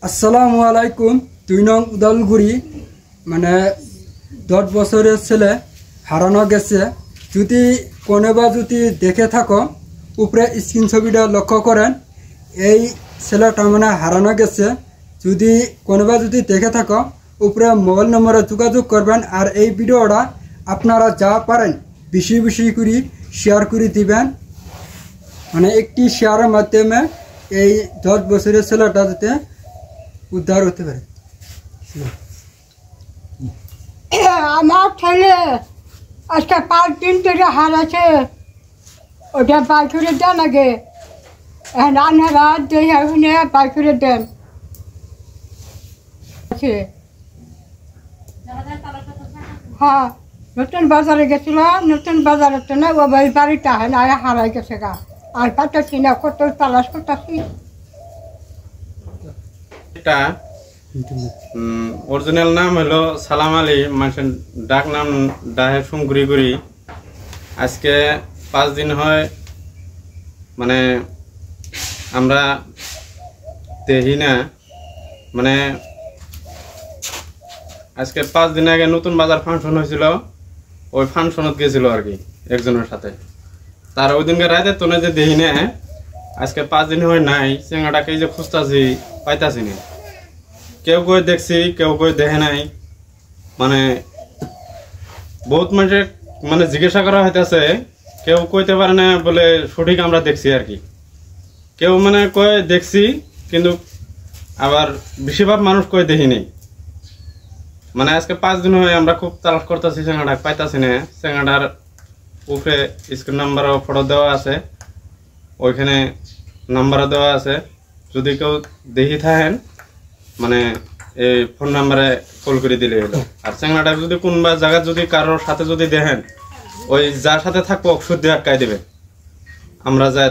আসসালামু আলাইকুম। 2 নং উদালগুড়ি মানে 10 বছরের ছেলে হারানো গেছে। যদি কোনোবা যদি দেখে থাকো উপরে স্ক্রিন ছবিটা লক্ষ্য করেন, এই ছেলেটা মানে হারানো গেছে। যদি কোনোবা যদি দেখে থাকো উপরে মোবাইল নম্বরে যোগাযোগ করবেন। আর এই ভিডিওটা আপনারা যা পারেন বেশি বেশি করে শেয়ার করে দিবেন। মানে একটি শেয়ারের মাধ্যমে এই 10 বছরের ছেলেটা যাতে উদ্ধার হতে পারে। আমার ছেলে আজকে 5 দিন ধরে হারাছে, ওটা বাই করে দেন আগে। রান্না রাত দিয়ে বাই করে দেন। হ্যাঁ, নতুন বাজারে গেছিলাম, নতুন বাজারের না ও বাড়িটা হারাই গেছে গা। আর পাঠাচ্ছি না, কত তালাশ করতেছি। অরিজিনাল নাম হলো সালাম আলী, মানুষের ডাক নাম ডাহে সুঙ্গুরি গুড়ি। আজকে 5 দিন হয় মানে আমরা দেখি না। মানে আজকে 5 দিন আগে নতুন বাজার ফাংশন হয়েছিল, ওই ফাংশনত গেছিল আর কি একজনের সাথে। তার ওই দিনকে রাতে তো যে দেখি না, আজকে 5 দিন হয় নাই। চেঙ্গাটাকে যে খুঁজতাছি পাইতাছি না। কেউ কই দেখছি, কেউ কই দেখে নাই। মানে বহুত মানুষের মানে জিজ্ঞাসা করা হইতেছে, কেউ কইতে পারে না বলে সঠিক আমরা দেখছি আর কি। কেউ মানে কয় দেখছি, কিন্তু আবার বেশিরভাগ মানুষ কই দেখি নেই। মানে আজকে 5 দিন হয় আমরা খুব তালাশ করতেছি, চেঙ্গাটা পাইতাছি না। চেঙ্গাটার উপরে স্ক্রিন নাম্বারও ফটো দেওয়া আছে, ওইখানে নাম্বারও দেওয়া আছে। যদি কেউ দেখি থাকেন মানে এই ফোন নাম্বারে কল করে দিলে হলো। আর চেঙ্গাটা যদি কোনবা জায়গা যদি কারোর সাথে যদি দেখেন, ওই যার সাথে থাকবো ওষুধ দিয়ে আটকাই দেবে, আমরা যাই।